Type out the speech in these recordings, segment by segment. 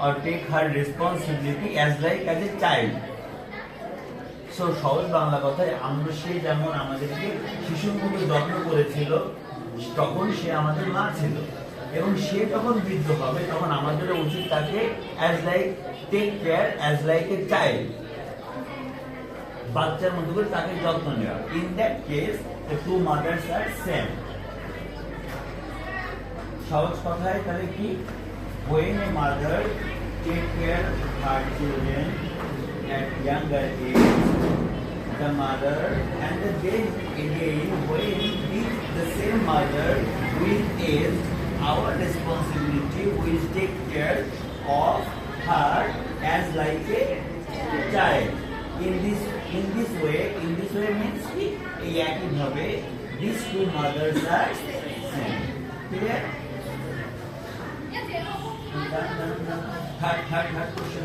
or take her responsibility as like as a child. So সহজ বাংলা কথায় আমরা সে যেমন আমাদেরকে শিশুর মতো যত্ন করেছিল তখন সে আমাদের মা ছিল এবং সে যখন বৃদ্ধ হবে তখন আমাদের উচিত তাকে as like take care as like a child, বাচ্চার মতো করে তাকে যত্ন নেওয়া. In that case the two mothers are same. সহজ কথায় তাহলে কি, when a mother take care of her children at younger age, the mother and then again when the same mother with age, our responsibility will take care of her as like a child. In this way means কি এই একই ভাবে these two mothers are same. Clear? Third question.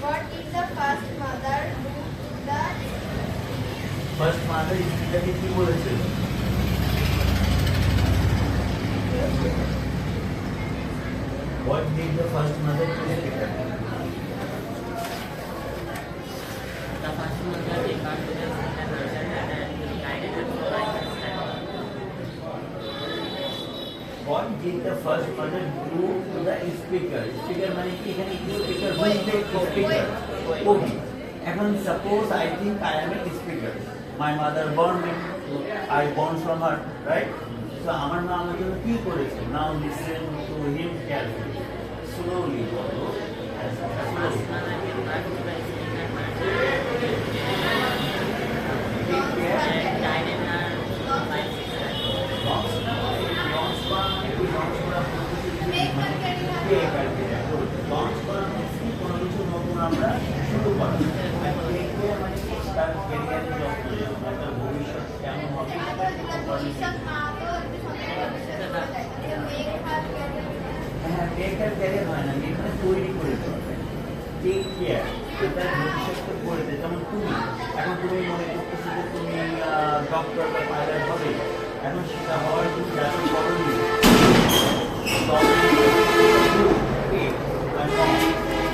What is the first mother do the First mother স্পিকারকে কি বলেছিল? What did the first mother do? The first mother gave birth to the nurture and guided her through life and study. What did the first mother do to the speaker? Speaker মানে কি, এখানে speaker বলতে speaker কবি. এখন suppose I think I am a speaker. My mother born me. I born from her, right? So আমার মা আমার জন্য কি করেছে? Now listen to him carefully. Slowly follow. First mother gave birth to the speaker and guided her through life and study. Launch করা মানে কি, কোনো কিছু নতুন আমরা শুরু করা. তার ক্যারিয়ারের যত্ন নেওয়া, তার ভবিষ্যৎ কেমন হবে হ্যাঁ, টেক ক্যারিয়ার হয় না, এখানে তৈরি করে দেওয়া, টেক কেয়ার, তার ভবিষ্যৎকে করে দেয়. যেমন তুমি এখন তুমি মনে করতেছো যে তুমি ডক্টর বা পাইলট হবে, এখন সেটা হওয়ার জন্য যাতে করণীয়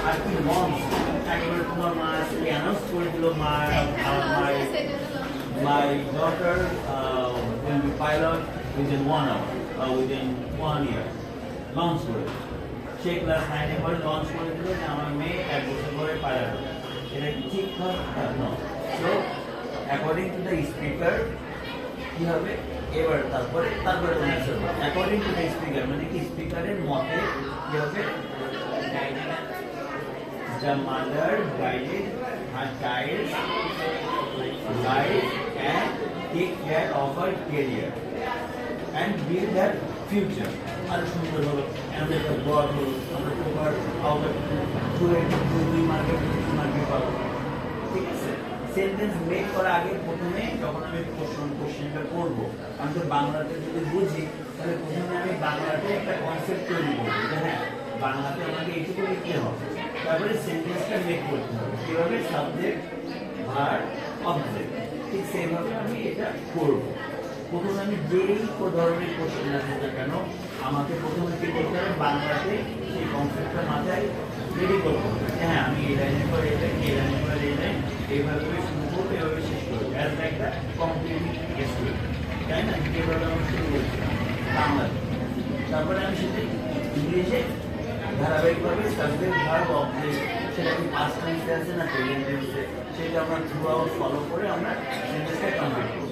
আর কি মঞ্চ একেবারে তোমার মা আজকে অ্যানাউন্স করে দিল, my daughter will be pilot within 1 hour, within 1 year. Launch করে সে ক্লাস 9 পরে লঞ্চ করে দিল যে আমার মেয়ে 1 বছর পরে পাইলট হবে. এটা কি ঠিক হয়? না. So according to the speaker কি হবে এবার তারপরে অ্যান্সার হবে অ্যাকর্ডিং টু দ্য স্পিকার, মানে কি স্পিকারের মতে কি হবে, the mother guided her child's life and take care of her career and build her future. আর সুন্দর হলো আমাদের একটা বড় হলো, আমরা তোমার আউটার দুই মার্কেট পাবো. ঠিক আছে, সেন্টেন্স মেক করার আগে প্রথমে যখন আমি কোশ্চেনটা করবো, আমি তো বাংলাতে যদি বুঝি তাহলে প্রথমে আমি বাংলাতে একটা কনসেপ্ট তৈরি করবো যে হ্যাঁ বাংলাতে আমাকে এইটুকু লিখতে হবে, তারপরে সেন্টেন্সটা মেক করতে হবে. কীভাবে? সাবজেক্ট, ভার্ব, অবজেক্ট, ঠিক সেইভাবে আমি এটা করবো. প্রথমে আমি যেই ধরনের কোশ্চেন আসে না কেন আমাকে প্রথমে কি করতে হবে, বাংলাতে সেই কনসেপ্টটা মাথায় রেডি করতে হবে. হ্যাঁ আমি এই লাইনের পর এই লাইন, এই লাইনের পর এই লাইন, এইভাবে শুরু করবো, এইভাবে শেষ করবো, অ্যাজ একটা কমপ্লিট স্টোরি, তাই না? এইভাবে আমি শুরু করছিলাম বাংলাতে. তারপরে আমি সেটা ইংলিশে ধারাবাহিকভাবে সাবজেক্ট, ভার্ব, অবজেক্ট, সেটা কি পাস্ট টেন্সে আছে না প্রেজেন্ট টেন্সে, সেটা আমরা থ্রু আউট ফলো করে আমরা সেন্টেন্সটা কমপ্লিট করবো.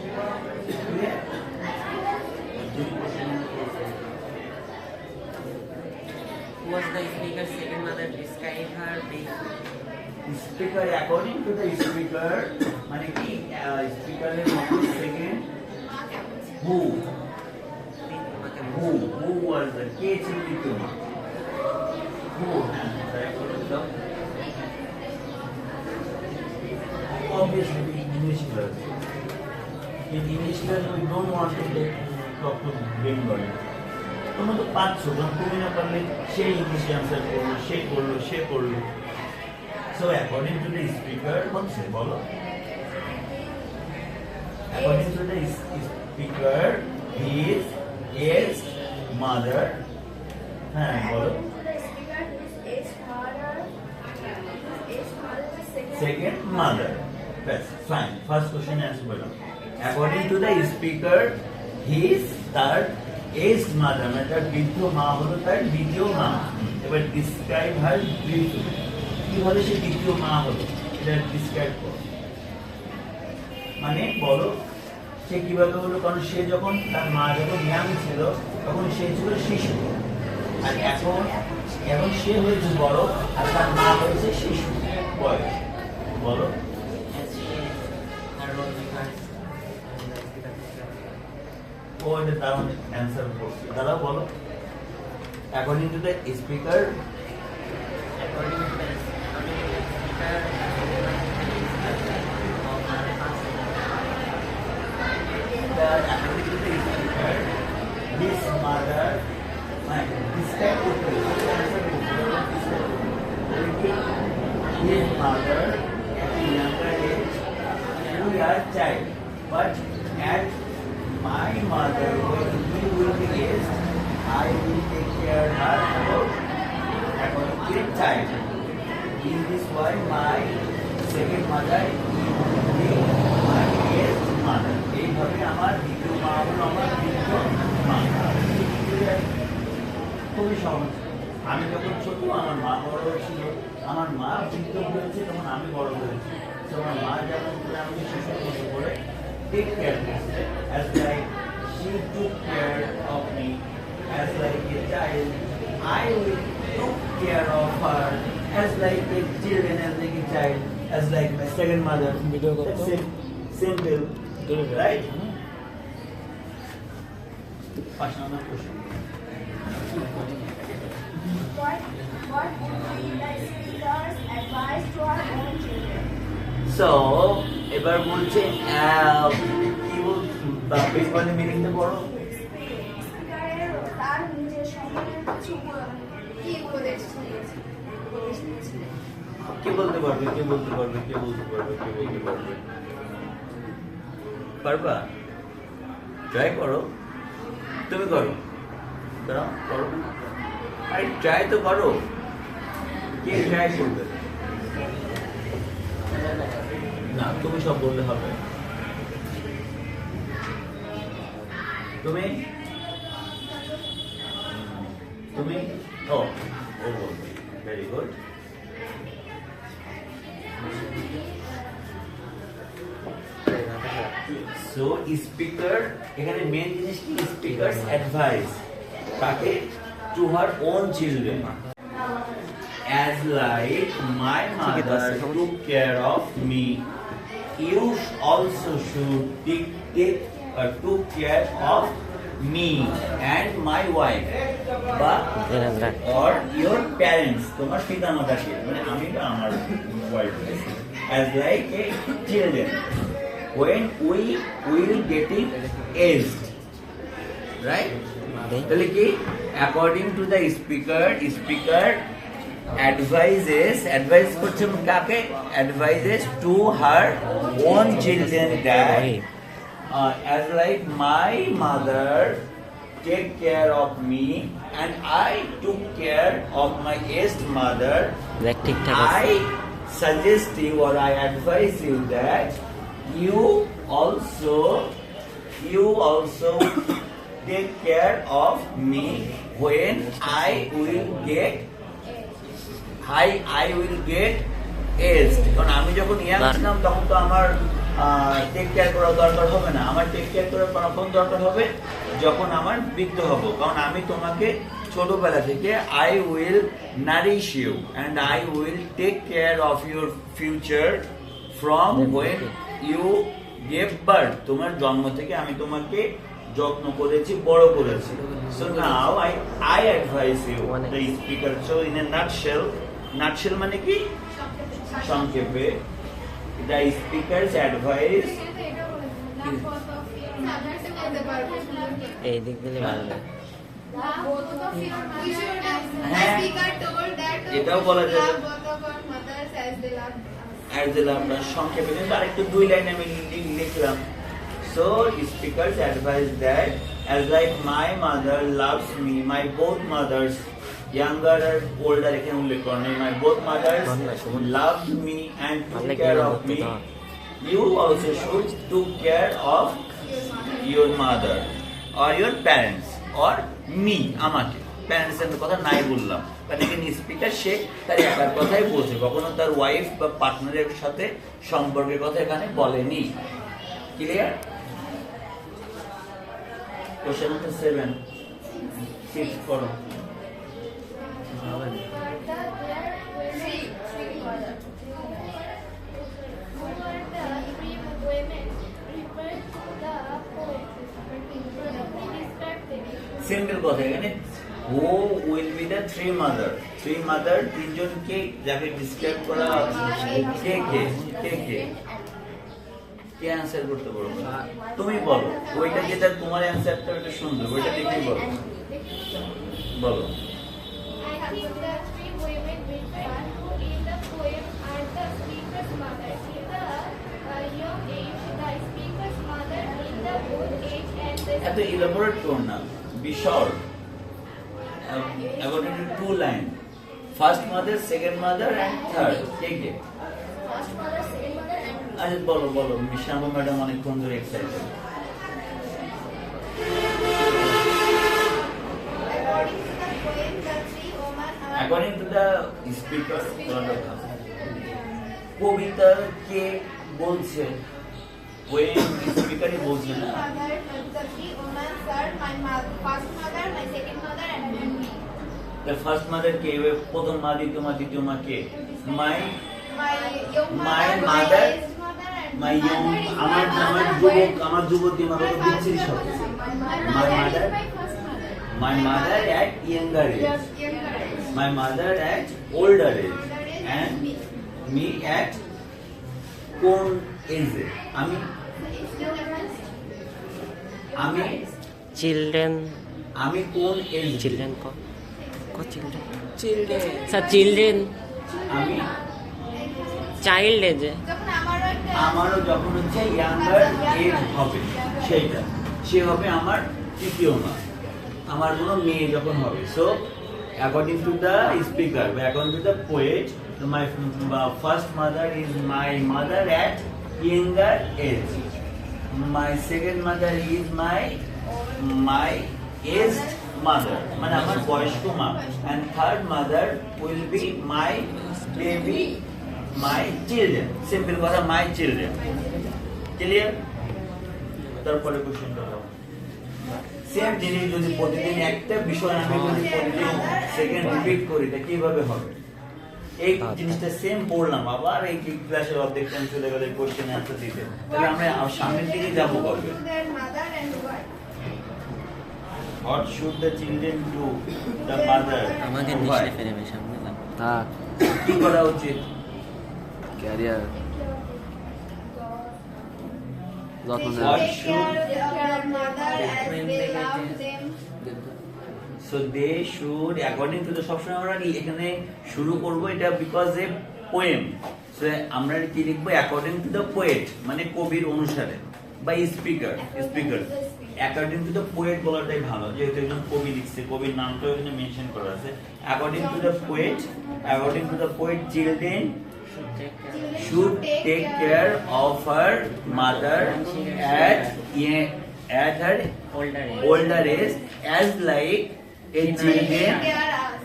Was the speaker's second mother describe her briefly? Speaker according to the speaker মানে কি স্পিকারের মতে সেকেন্ড who was the কে চিহ্নিত who, হ্যাঁ ট্রাই করে দাও. Obviously English class. In English class we don't want to talk to Bengali. তোমরা তো পাচ্ছো, তুমি না পারলে সে ইংলিশে অ্যান্সার করলো, সে করলো. So according to the speaker, হচ্ছে বলো, according to the speaker, his mother, হ্যাঁ বলো. According to the speaker, his age her second mother. That's fine. First question answer below. According to the speaker, his third aged mother, মানে তার বৃদ্ধ মা হলো তার দ্বিতীয় মা। এবার describe her briefly. কিভাবে সে দ্বিতীয় মা হলো এটা describe করো। মানে বলো সে কিভাবে হলো, কারণ সে যখন তার মা যখন ইয়াং ছিল তখন সে ছিল শিশু, আর এখন সে হয়েছে বড় আর তার মা হয়েছে শিশু বয়স। বলো As she her role regards ও এটা দারুণ অ্যান্সার করছে। দাদা বলো according to the speaker according to the speaker according to the speaker, his mother, describe his mother at a younger age, you are child, but at my mother, when he will be aged, I will take care her according to a child. In this way, my second mother is my aged mother. এইভাবে আমার দ্বিতীয় মা হলো আমার বৃদ্ধ মা। খুবই সহজ। আমি যখন ছোট আমার মা বড় ছিল, আমার মা বৃদ্ধ হয়েছে তখন আমি বড় হয়েছি। তো আমার মা যেমন করে আমাকে শিশুর মতো করে টেক কেয়ার করছে, as like she took care of me, as like a child I will took care of her, as like a children, as like a child, as like my second mother. That's it. Simple. Right? First number question. What would be the speaker's advice to our own children? So, এবার বলছে কি বল Bengali মিনিংটা বড়। স্পিকারের তার নিজের সম্মানের কিছু কি উপদেশ দিয়েছে? কে বলতে পারবে পারবা? ট্রাই করো, তুমি করো, করো, আরে ট্রাই তো করো। কে ট্রাই করবে? না, তুমি সব বললে হবে। তুমি ও বলবে। Very good. সো স্পিকার এখানে মেন জিনিস কি? স্পিকারস অ্যাডভাইস তাকে to her own children, as like my mother took care of me, you also should took care of me and my wife, but or your parents, তোমার পিতা মাতাকে, মানে আমি বা আমার wife, as like a children when we will getting aged, right? তাহলে কি according to the speaker advice করছে কাকে? advises to her own children that as like my mother take care of me and I took care of my aged mother, I suggest you or I advise you that you also take care of me when I will get aged. কারণ আমি যখন young ছিলাম তখন তো আমার take care করার দরকার হবে না, আমার টেক কেয়ার করার কখন দরকার হবে? যখন আমার বৃদ্ধ হব। কারণ আমি তোমাকে ছোটবেলা থেকে I will nourish you and I will take care of your future from when you gave birth. তোমার জন্ম থেকে আমি তোমাকে যত্ন করেছি, বড় করেছি। So now I advise you, the speaker. So in a nutshell মানে কি? সংক্ষেপে the speaker's advice এই দিক দিলে ভালো লাগে। এটাও বলা যায় as they love us, সংক্ষেপে কিন্তু আরেকটু 2 লাইন আমি লিখলাম। So speakers advise that as like my mother loves me, my both mothers younger or older এখানে উল্লেখ করা নেই। My both mothers loved me and took care of me. You also should took care of your mother or your parents or me, আমাকে। Parents এর কথা নাই বললাম, কারণ এখানে স্পিকার সে তার একার কথাই বলছে, কখনো তার ওয়াইফ বা পার্টনারের সাথে সম্পর্কের কথা এখানে বলেনি। ক্লিয়ার? কোশ্চেন নাম্বার 7 শিফট করো। সিম্পল কথা, এখানে who will be the three mother. Three mother তিনজনকে যাকে ডিসক্রাইব করা কে কে কে কে কে অ্যান্সার করতে পারবো? তুমি বলো, ওইটা যেটা তোমার অ্যান্সারটা ওইটা সুন্দর, ওইটা দেখেই বলো। বলো। I think the three women referred to in the poem are the speaker's mother in the young age, the speaker's mother in the old age, and the এত ইলাবোরেট করো না, be short. According to to line, first mother, second mother and third, কে কে? First mother, second mother, and আচ্ছা বলো বলো, মিশাম্বা madam অনেকক্ষণ ধরে excited. according to the poem, the three women are according to the speaker, কবিতা কে বলছে? পোয়েম স্পিকারই বলছে না। the three women are my first mother, my second mother, and me. The first mother কে? প্রথম মা, দ্বিতীয় মা, তৃতীয় মা কে? My My young My mother, mother, my aged mother, and my young, mother is আমার my আমার mother, যুবক, my- আমার যুবতী মা কত দিচ্ছিস সব। My My mother mother, is my first mother. my mother at younger age, Younger age. my mother at older age, Older age and and me. me at কোন এজে? আমি It's still different. আমি चिल्ड्रेन আমি কোন age? Children को children sir children আমি child as है যখন আমারও একটা আমারও যখন হচ্ছে ইয়াঙ্গার এজ হবে, সেইটা সে হবে আমার তৃতীয় মা, আমার কোনো মেয়ে যখন হবে। So according to the speaker বা according to the poet, my first mother is my mother at younger age, my second mother is my aged mother, মানে আমার বয়স্ক মা, and third mother will be my baby, my children. Simple কথা, my children. Clear? তারপরে কোশ্চেনটা দাও। Same জিনিস যদি প্রতিদিন একটা বিষয় আমি যদি প্রতিদিন সেকেন্ড রিপিট করি তা কিভাবে হবে? এই জিনিসটা সেম পড়লাম, আবার এই ক্লাসের অর্ধেক টাইম চলে গেলে কোশ্চেন অ্যান্সার দিতে, তাহলে আমরা সামনের দিকে যাবো কবে? their mother and what? What should the children do? The mother. আমাকে Why? নিচে ফেলে সামনে লাগ থাক কি করা উচিত? ক্যারিয়ার যত্ন They নেওয়া What should take should- care of their mother as When they they get love it. them. So they should, according to the সবসময় আমরা এখানে শুরু করব এটা বিকজ এ পোয়েম। সো আমরা কি লিখবো? অ্যাকর্ডিং টু দ্য পোয়েট, মানে কবির অনুসারে, বা speaker. According to the poet বলাটাই ভালো, যেহেতু একজন কবি লিখছে, কবির নামটাও এখানে মেনশন করা আছে। According to the poet, according to the poet, children should take care of her mother at her older age, as like a children,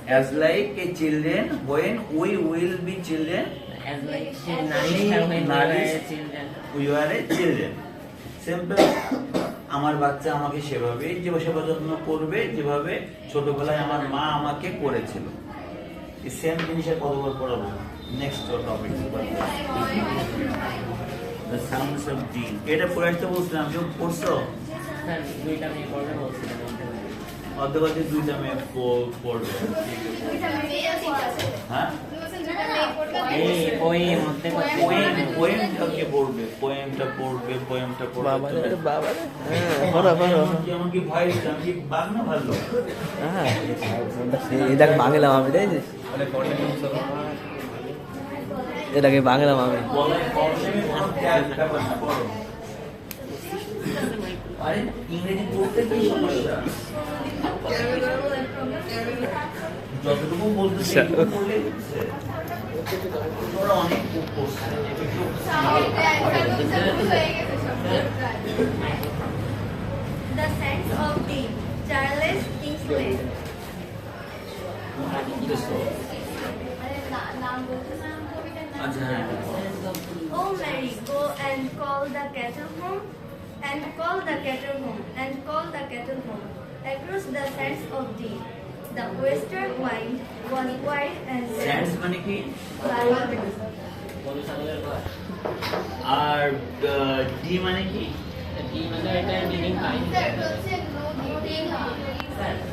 as like a children when we will be children, as like she nourished her when we were nourished- children we are a children. Simple. আমার বাচ্চা আমাকে সেভাবে যে সেবা যত্ন করবে যেভাবে ছোটবেলায় আমার মা আমাকে করেছিল। এই সেম জিনিসের কতবার পড়াবো? Next topic, the sounds of জিন। এটা পড়ে আসতে বলছিলাম, কেউ পড়ছো? স্যার দুইটা মেয়ে পড়বে বলছিলেন অর্ধবাদী দুইটা মেয়ে পড়বে। হ্যাঁ, এই ওই মধ্যে পোয়েমটা কে পড়বে? পোয়েমটা পড়বে, পোয়েমটা পড়বে। এমন কি ভয় দিতাম কি বাঘ না ভালো? এটাকে বাংলাম আমি, তাই যে এটাকে বাংলাম আমি। বলাই প্রবলেমে কোনো ব্যাপার না, পড়ো। আরে ইংরেজি পড়তে কি সমস্যা? যতটুকু বলতে আচ্ছা। বললে হচ্ছে তোমরা অনেক করছে The sense of the Charles Kingsley. আচ্ছা হ্যাঁ Oh Mary, go and call the kettle home, and call the kettle home, and call the kettle home. Across the sands of the western wind was wide and sands মানে কি আর D মানে কি কি মানে এটা meaning পাই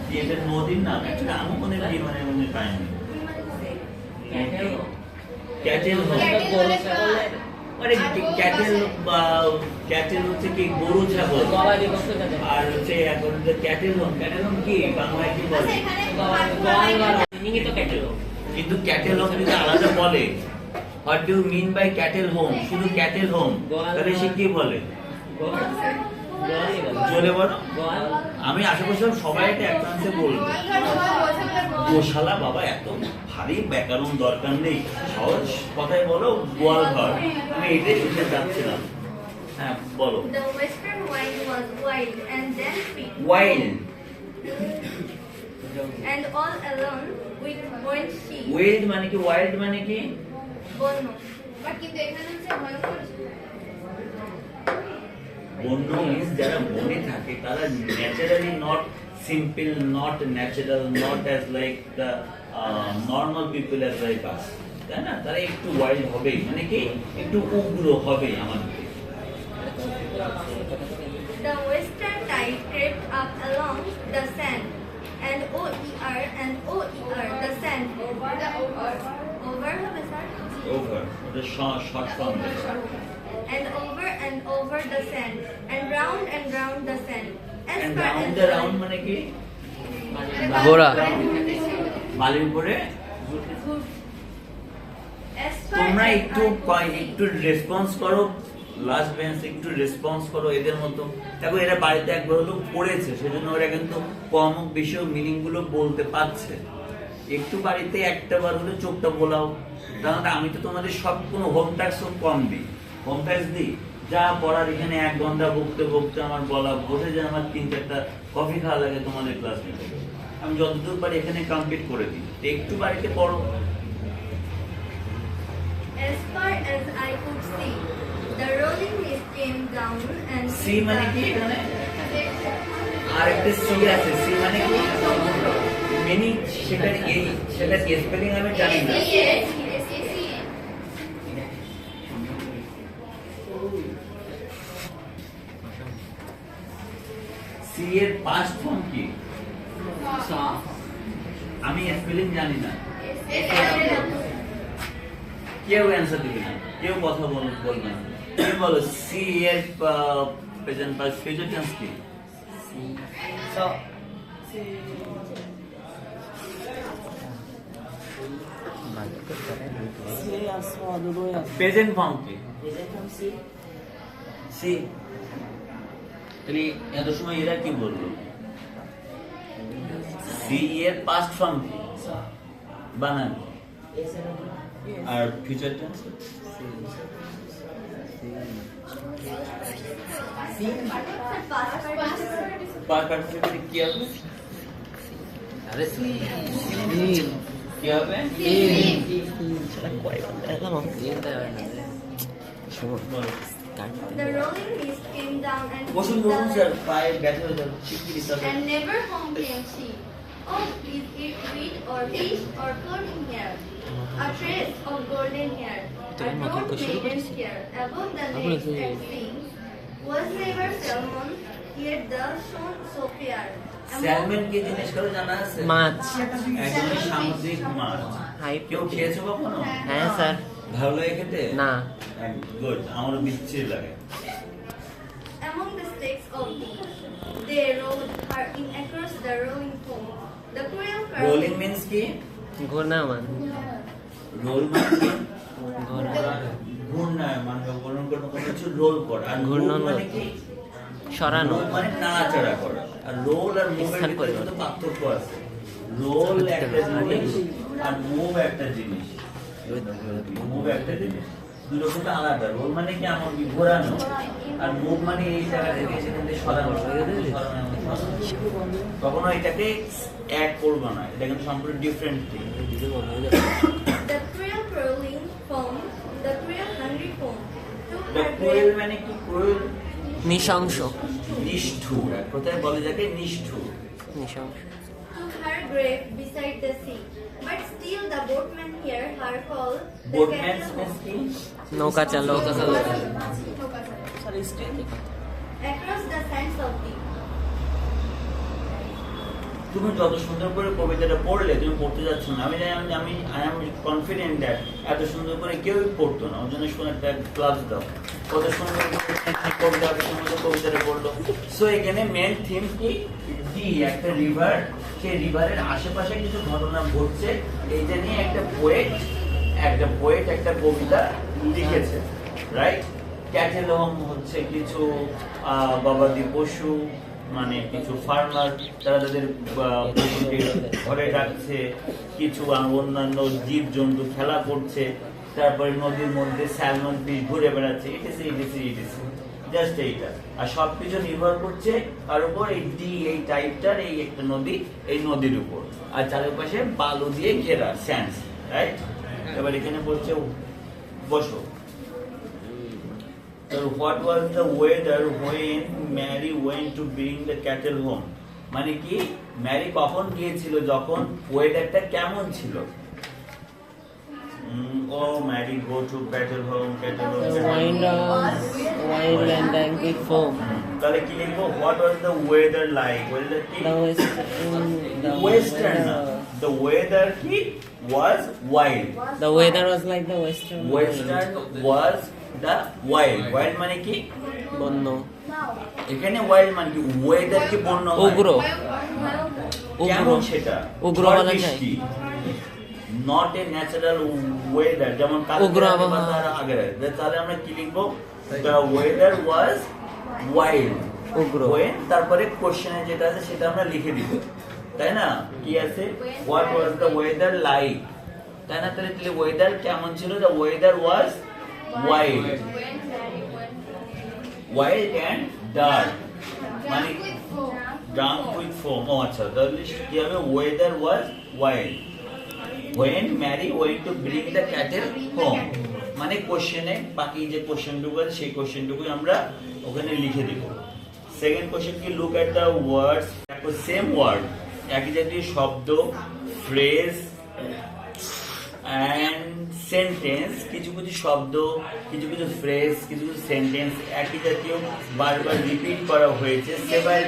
D এটা নদীর নাম অ্যাকচুয়ালি আমি কোনো ডি মানে মনে পাইনি ক্যাটেল মানে ক্যাটেল বা ক্যাটেল হচ্ছে কি গরু ছাগল গবাদি পশু থাকে আর হচ্ছে এখন যে ক্যাটেল হোম কি বাংলায় কি বলে মিনিংই তো ক্যাটেল কিন্তু ক্যাটেল হোম যদি আলাদা বলে what do mean by cattle home শুধু ক্যাটেল হোম তাহলে সে কি বলে জোরে বলো আমি আশা করছিলাম সবাই এটা একসাথে বলবে গোশালা বাবা এত ভারী ব্যাকরণ দরকার নেই সহজ কথায় বলো গোয়াল ঘর আমি এটাই শুনতে চাচ্ছিলাম হ্যাঁ বলো The western wind was wide and then free, wild and all alone with buoyant sea. Wild মানে কি ওয়াইল্ড মানে কি বন্য। কিন্তু এখানে হচ্ছে ভয়ঙ্কর বন্য মিন্স যারা বনে থাকে তারা naturally not simple not natural not as like the normal people as like আস তাই না তারা একটু ওয়াইল্ড হবেই মানে কি একটু উগ্র হবে আমাদের The western tide crept up along the sand, and OER, the sand, over হবে স্যার? ওভার ওটা short form and over the sand, and round the sand. As and far round as the round মানে কি ঘোড়া বালির উপরে as far তোমরা as একটু একটু রেসপন্স করো লাস্ট বেঞ্চ একটু রেসপন্স করো এদের মতো দেখো এরা বাড়িতে একবার হলো পড়েছে সেজন্য ওরা কিন্তু কম বেশি মিনিং গুলো বলতে পারছে একটু বাড়িতে একটা বার হলে চোখটা বোলাও কারণ আমি তো তোমাদের সব কোনো হোম টাস্ক কম দিই হোম টাস্ক দিই যা পড়ার এখানে 1 ঘন্টা বকতে বকতে আমার বলা বোঝে যে আমার 3-4টা কফি খাওয়া লাগে তোমাদের ক্লাস নিতে আমি যতদূর পারি এখানে কমপ্লিট করে দিই একটু বাড়িতে পড়ো As far as I could see, the rolling mist came down and sea মানে কি এখানে আরেকটা সি আছে সি মানে কি মিনিং সেটা এই সেটা স্পেলিং আমি জানি না সি এর পাস্ট ফর্ম কি আমি স্পেলিং জানি না কেউ অ্যান্সার দিবে না কেউ কথা বলবে না তুমি বলো সি এর প্রেজেন্ট পাস্ট ফিউচার টেন্স কি প্রেজেন্ট ফর্ম কি সি তাহলে এত সময় এরা কি বললো সি এর পাস্ট ফর্ম কি বানান আর ফিউচার টেন্স পাস্ট পার্টিসিপেট কি হবে আরে কি হবে বলো the rolling mist came down and বসুন বসুন স্যার পায়ে ব্যথা হয়ে যাবে শিখিয়ে দিতে হবে and never home came she. Oh, please eat wheat or fish or floating hair, a trace of golden hair, a broad maiden hair above the lakes and seas. Was never salmon, yet the shone so fair. Salmon কি জিনিস করে জানা আছে মাছ একদমই সামুদ্রিক মাছ high কেউ খেয়েছো কখনো হ্যাঁ স্যার ভালো লাগে খেতে না গুড আমারও বিচ্ছিরি লাগে Among the stakes of thee, they rode her in across the rolling foam. The cruel curve. Rolling means কি ঘোড়া মান রোল মানে কি ঘোড়া ঘূর্ণায় মানে কোনো কোনো কিছু রোল করা আর ঘূর্ণন মানে কি সরানো রোল মানে নাড়াচাড়া করা আর রোল আর মুভের স্থান ভিতরে পরিবর্তন। কিন্তু পার্থক্য আছে রোল একটা জিনিস আর মুভ একটা জিনিস। মুভ একটা জিনিস, দুটো কিন্তু আলাদা। রোল মানে কি আমার কি ঘোরানো, আর মুভ মানে এই জায়গা থেকে সেখান থেকে সরানো। কখনো এটাকে এক করবো না, এটা কিন্তু সম্পূর্ণ different thing. The cruel curling foam, the cruel hungry foam. To The her cruel grave, মানে কি? cruel নৃশংস। নিষ্ঠুর, কোথায় বলে যাকে নিষ্ঠুর। নৃশংস। to her grave beside the sea. But still the boatman here her call the boatman cattle কি? নৌকা চালক। across the sands of deep. তুমি যত সুন্দর করে কবিতাটা পড়লে, তুমি পড়তে যাচ্ছ না, আমি জানি, আমি আই এম কনফিডেন্ট দ্যাট এত সুন্দর করে কেউই পড়তো না। ওর জন্য শুনে একটা ক্লাস দাও, কত সুন্দর কবিতা, সুন্দর কবিতাটা পড়লো। সো এখানে মেন থিম কি? দি একটা রিভার, সেই রিভারের আশেপাশে কিছু ঘটনা ঘটছে, এইটা নিয়ে একটা পোয়েট একটা কবিতা লিখেছে, রাইট? ক্যাটেল হোম হচ্ছে কিছু গবাদি পশু, মানে কিছু ফার্মার, তারা তাদের পশুকে ঘরে রাখছে, কিছু অন্যান্য জীব জন্তু খেলা করছে, তারপরে নদীর মধ্যে স্যালমন ফিশ ঘুরে বেড়াচ্ছে, জাস্ট এইটা। আর সবকিছু নির্ভর করছে তার উপর এই টাইপটার এই একটা নদী, এই নদীর উপর, আর চারপাশে বালু দিয়ে ঘেরা, স্যান্ডস, রাইট? এবার এখানে বলছে বসো। So what was the weather when Mary went to bring the cattle home? মানে কি, ম্যারি কখন গিয়েছিল, যখন ওয়েদারটা কেমন ছিল? ও Mary go to cattle home, Wild and angry foam. তাহলে কি লিখবো? What was the weather like? Weather কি? Western না, the weather কি was wild. The weather was like the western. Western was the wild. Wild মানে কি? বন্য। এখানে ওয়াইল্ড মানে কি? ওয়েদার কি বন্য হয়? উগ্র। কেমন সেটা? উগ্র ঝড় বলা যায়। বৃষ্টি। Not a natural weather, যেমন উগ্র আবহাওয়া। তাহলে আমরা কি লিখবো? The weather was wild. উগ্র। When তারপরে কোশ্চেনে যেটা আছে সেটা আমরা লিখে দিব, তাই না? কি আছে? What was the weather like? তাই না? তাহলে ওয়েদার কেমন ছিল? The weather was wild. Wild and dark. মানে drunk with foam. ও আচ্ছা, তাহলে কি হবে? Weather was wild when Mary went to bring the cattle home. মানে কোশ্চেনে বাকি যে কোশ্চেনটুকু আছে সেই কোশ্চেনটুকুই আমরা ওখানে লিখে দিব। সেকেন্ড কোশ্চেন কি? Look at the words. দেখো সেম ওয়ার্ড, একই জাতীয় শব্দ, ফ্রেজ অ্যান্ড সেন্টেন্স, কিছু কিছু শব্দ, কিছু কিছু ফ্রেজ, কিছু কিছু সেন্টেন্স একই জাতীয় বারবার রিপিট করা হয়েছে সেভারাল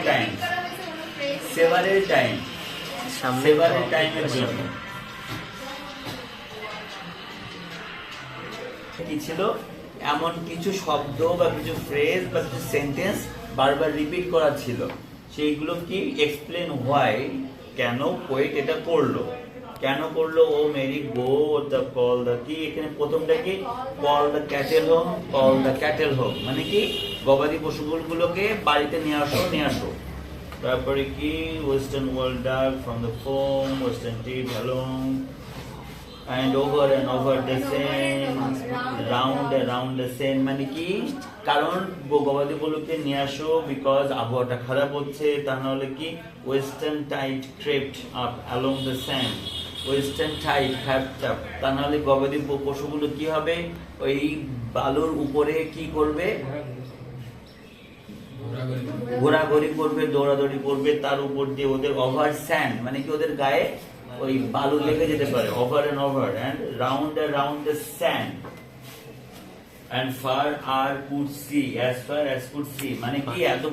টাইমের জন্য। কি ছিল? এমন কিছু শব্দ বা কিছু ফ্রেজ বা কিছু সেন্টেন্স বারবার রিপিট করা ছিল, সেইগুলো কি এক্সপ্লেন হয় কেন পোয়েট এটা করলো, কেন করলো? O Mary go the call the কি, এখানে প্রথমটা কি? কল দ্য ক্যাটেল হোম, মানে কি গবাদি পশুগুলোকে বাড়িতে নিয়ে আসো। তারপরে কি? ওয়েস্টার্ন ওয়ার্ল্ড ডাক from the foam, western tip along and over the same, round the same, মানে কি? কারণ গবাদি পশুকে নিয়ে আসো বিকজ আবহাওয়াটা খারাপ হচ্ছে, তা নাহলে কি? Western tide crept up along the sand, western tide crept up, তা নাহলে গবাদি পশুগুলো কি হবে? ওই বালুর উপরে কি করবে? ঘোরাঘুরি করবে, দৌড়াদৌড়ি করবে, তার উপর দিয়ে ওদের ওভার স্যান্ড, মানে কি ওদের গায়ে ওই বালু লেগে যেতে পারে, over and round the sand and far as could see, মানে কি এত